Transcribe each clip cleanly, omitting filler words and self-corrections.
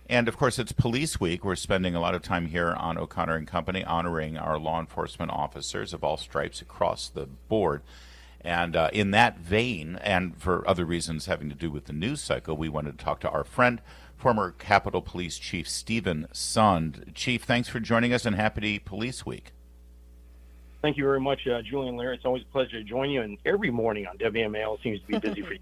And of course, it's Police Week. We're spending a lot of time here on O'Connor and Company honoring our law enforcement officers of all stripes across the board. And in that vein, and for other reasons having to do with the news cycle, we wanted to talk to our friend, former Capitol Police Chief Stephen Sund. Chief, thanks for joining us and happy Police Week. Thank you very much, Julian Larry. It's always a pleasure to join you. And every morning on WMAL seems to be busy for you.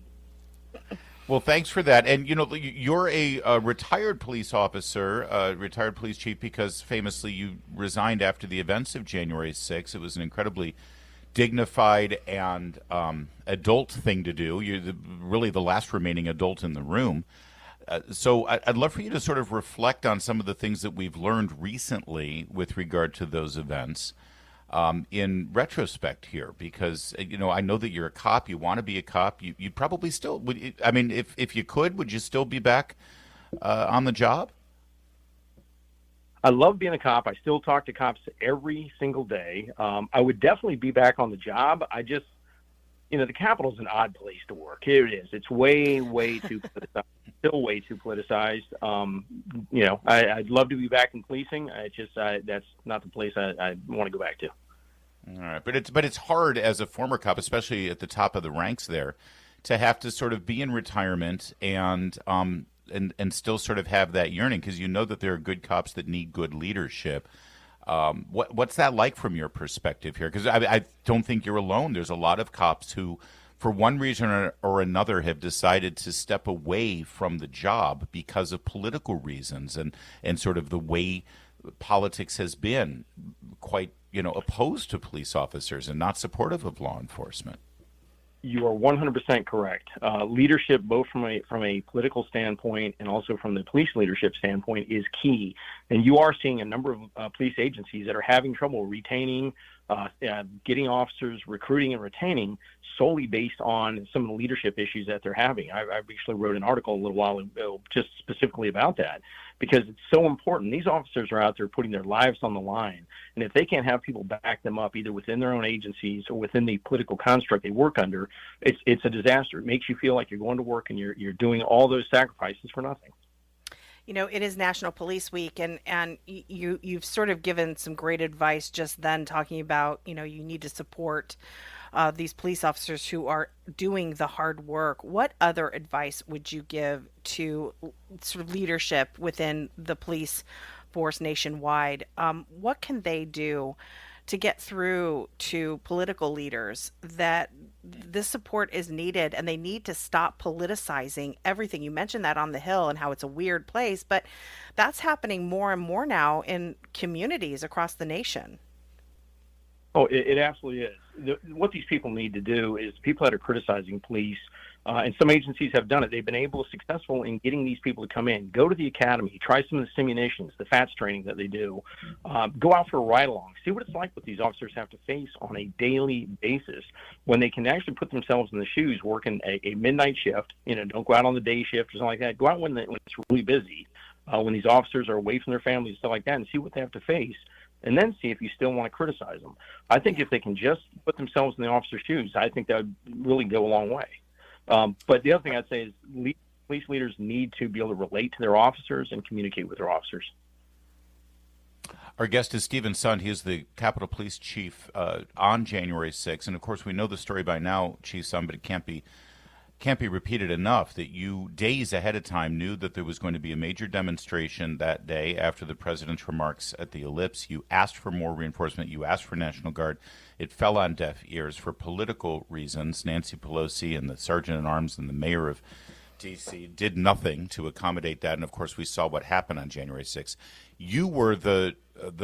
Well, thanks for that. And you know, you're a retired police officer, retired police chief, because famously you resigned after the events of January 6th. It was an incredibly dignified and adult thing to do. You're really the last remaining adult in the room. So I'd love for you to sort of reflect on some of the things that we've learned recently with regard to those events. In retrospect here, because you know, I know that you're a cop. You want to be a cop. You probably still would. I mean, if you could, would you still be back on the job? I love being a cop. I still talk to cops every single day. I would definitely be back on the job. I just, the Capitol's an odd place to work. Here it is. It's way, way too politicized. Still way too politicized. I'd love to be back in policing. That's not the place I want to go back to. All right, but it's hard as a former cop, especially at the top of the ranks there, to have to sort of be in retirement and still sort of have that yearning, because you know that there are good cops that need good leadership. What's that like from your perspective here? Because I don't think you're alone. There's a lot of cops who, for one reason or another, have decided to step away from the job because of political reasons and sort of the way politics has been quite, opposed to police officers and not supportive of law enforcement. You are 100% correct. Leadership, both from a political standpoint and also from the police leadership standpoint, is key. And you are seeing a number of police agencies that are having trouble retaining, getting officers, recruiting and retaining solely based on some of the leadership issues that they're having. I actually wrote an article a little while ago just specifically about that, because it's so important. These officers are out there putting their lives on the line. And if they can't have people back them up, either within their own agencies or within the political construct they work under, it's a disaster. It makes you feel like you're going to work and you're doing all those sacrifices for nothing. It is National Police Week, and you've sort of given some great advice just then, talking about, you need to support these police officers who are doing the hard work. What other advice would you give to sort of leadership within the police force nationwide? What can they do to get through to political leaders that this support is needed, and they need to stop politicizing everything? You mentioned that on the Hill and how it's a weird place, but that's happening more and more now in communities across the nation. Oh, it absolutely is. What these people need to do is, people that are criticizing police, and some agencies have done it, they've been successful in getting these people to come in, go to the academy, try some of the simulations, the FATS training that they do, go out for a ride-along, see what it's like what these officers have to face on a daily basis when they can actually put themselves in the shoes working a midnight shift. Don't go out on the day shift or something like that. Go out when it's really busy, when these officers are away from their families and stuff like that, and see what they have to face, and then see if you still want to criticize them. I think if they can just put themselves in the officer's shoes, I think that would really go a long way. But the other thing I'd say is police leaders need to be able to relate to their officers and communicate with their officers. Our guest is Stephen Sund. He is the Capitol Police Chief on January 6th. And, of course, we know the story by now, Chief Sund, but it can't be repeated enough, that you, days ahead of time, knew that there was going to be a major demonstration that day after the president's remarks at the Ellipse. You asked for more reinforcement. You asked for National Guard. It fell on deaf ears for political reasons. Nancy Pelosi and the Sergeant-at-Arms and the mayor of D.C. did nothing to accommodate that. And, of course, we saw what happened on January 6th. You were the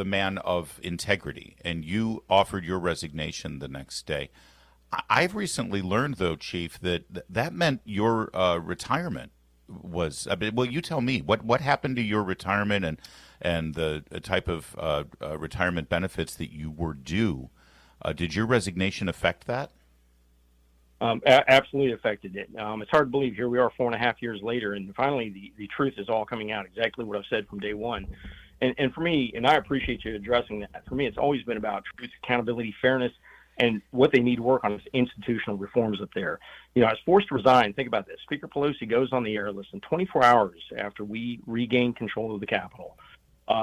man of integrity, and you offered your resignation the next day. I've recently learned, though, Chief, that meant your retirement was. Well, you tell me what happened to your retirement and the type of retirement benefits that you were due. Did your resignation affect that? Absolutely affected it. It's hard to believe. Here we are 4.5 years later, and finally the truth is all coming out, exactly what I've said from day one. And for me, and I appreciate you addressing that, for me it's always been about truth, accountability, fairness. And what they need to work on is institutional reforms up there. I was forced to resign. Think about this. Speaker Pelosi goes on the air less than 24 hours after we regained control of the Capitol.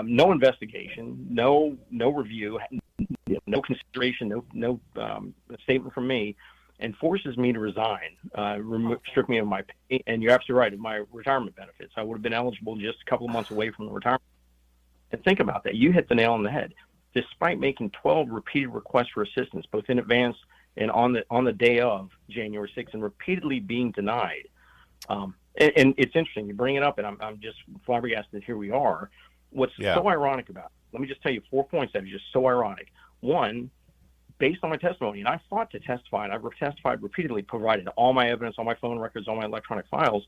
No investigation, no review, no consideration, no statement from me, and forces me to resign, strip me of my pay, and you're absolutely right, of my retirement benefits. I would have been eligible just a couple of months away from the retirement. And think about that. You hit the nail on the head. Despite making 12 repeated requests for assistance, both in advance and on the day of January 6th, and repeatedly being denied. And it's interesting. You bring it up, and I'm just flabbergasted. Here we are. What's so ironic about it, let me just tell you 4 points that are just so ironic. One, based on my testimony, and I fought to testify, and I've testified repeatedly, provided all my evidence, all my phone records, all my electronic files.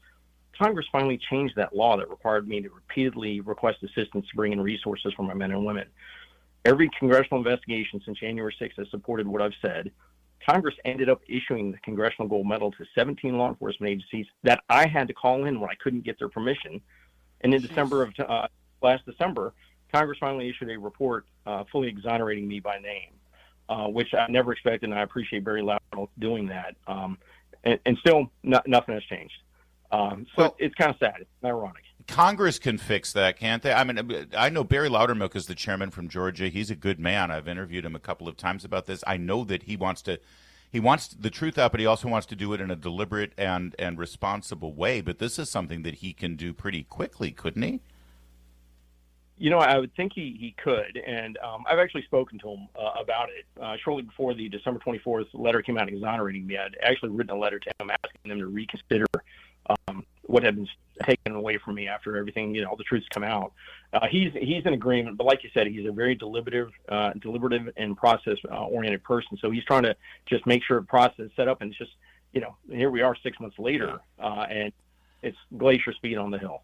Congress finally changed that law that required me to repeatedly request assistance to bring in resources for my men and women. Every congressional investigation since January 6th has supported what I've said. Congress ended up issuing the Congressional Gold Medal to 17 law enforcement agencies that I had to call in when I couldn't get their permission. And in December of last December, Congress finally issued a report fully exonerating me by name, which I never expected, and I appreciate Barry Loudermilk doing that. And still, nothing has changed. It's kind of sad. It's ironic. Congress can fix that, can't they? I mean, I know Barry Loudermilk is the chairman from Georgia. He's a good man. I've interviewed him a couple of times about this. I know that he wants the truth out, but he also wants to do it in a deliberate and responsible way. But this is something that he can do pretty quickly, couldn't he? I would think he could, and I've actually spoken to him about it. Shortly before the December 24th letter came out exonerating me, I'd actually written a letter to him asking them to reconsider what had been taken away from me after everything, all the truth's come out. He's in agreement, but like you said, he's a very deliberative and process-oriented person. So he's trying to just make sure the process is set up, and it's just, here we are 6 months later, and it's glacier speed on the Hill.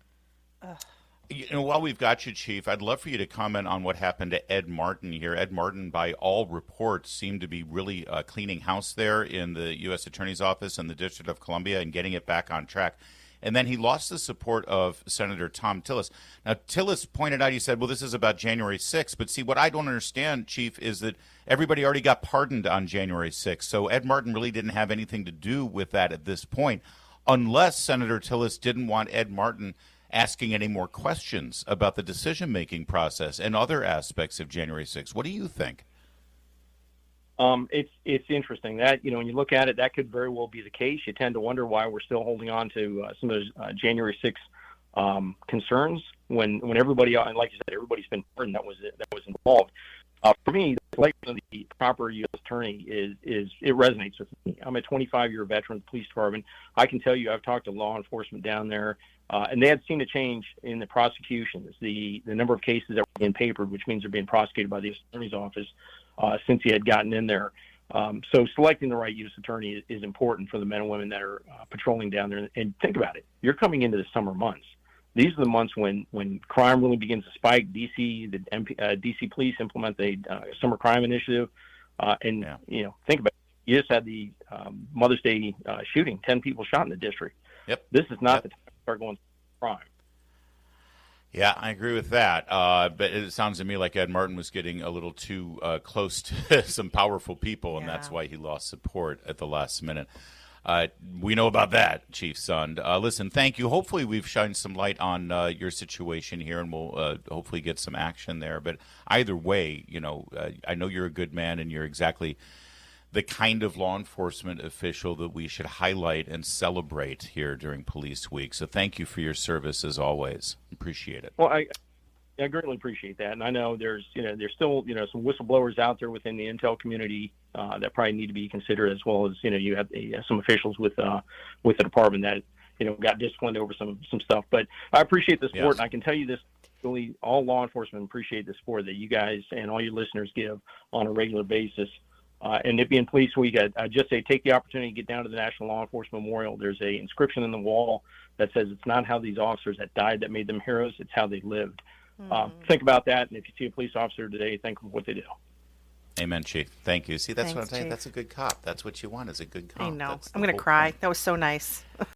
While we've got you, Chief, I'd love for you to comment on what happened to Ed Martin here. Ed Martin, by all reports, seemed to be really cleaning house there in the U.S. Attorney's Office in the District of Columbia and getting it back on track. And then he lost the support of Senator Tom Tillis. Now, Tillis pointed out, he said, well, this is about January 6th. But see, what I don't understand, Chief, is that everybody already got pardoned on January 6th. So Ed Martin really didn't have anything to do with that at this point, unless Senator Tillis didn't want Ed Martin asking any more questions about the decision-making process and other aspects of January 6th. What do you think? It's interesting that, when you look at it, that could very well be the case. You tend to wonder why we're still holding on to some of those January 6th concerns when everybody, and like you said, everybody's been pardoned that was involved. For me, the selection of the proper U.S. attorney is it resonates with me. I'm a 25-year veteran of the police department. I can tell you I've talked to law enforcement down there, and they had seen a change in the prosecutions, the number of cases that were being papered, which means they're being prosecuted by the U.S. Attorney's Office since he had gotten in there. So selecting the right U.S. attorney is important for the men and women that are patrolling down there. And think about it. You're coming into the summer months. These are the months when crime really begins to spike. DC police implement the summer crime initiative. Think about it. You just had the Mother's Day shooting, 10 people shot in the district. Yep. This is not the time to start going to crime. Yeah, I agree with that. But it sounds to me like Ed Martin was getting a little too close to some powerful people, and that's why he lost support at the last minute. We know about that, Chief Sund. Listen, thank you. Hopefully we've shined some light on your situation here, and we'll hopefully get some action there. But either way, I know you're a good man, and you're exactly the kind of law enforcement official that we should highlight and celebrate here during Police Week. So thank you for your service, as always. Appreciate it. Well, I greatly appreciate that, and I know there's still some whistleblowers out there within the intel community that probably need to be considered, as well as you have some officials with the department that got disciplined over some stuff. But I appreciate the support, and I can tell you this: really, all law enforcement appreciate the support that you guys and all your listeners give on a regular basis. And it being Police Week, I just say take the opportunity to get down to the National Law Enforcement Memorial. There's a inscription in the wall that says it's not how these officers that died that made them heroes; it's how they lived. Think about that, and if you see a police officer today, think of what they do. Amen, Chief. Thank you. See, that's Thanks, what I'm saying. Chief. That's a good cop. That's what you want, is a good cop. I know. I'm going to cry. That was so nice.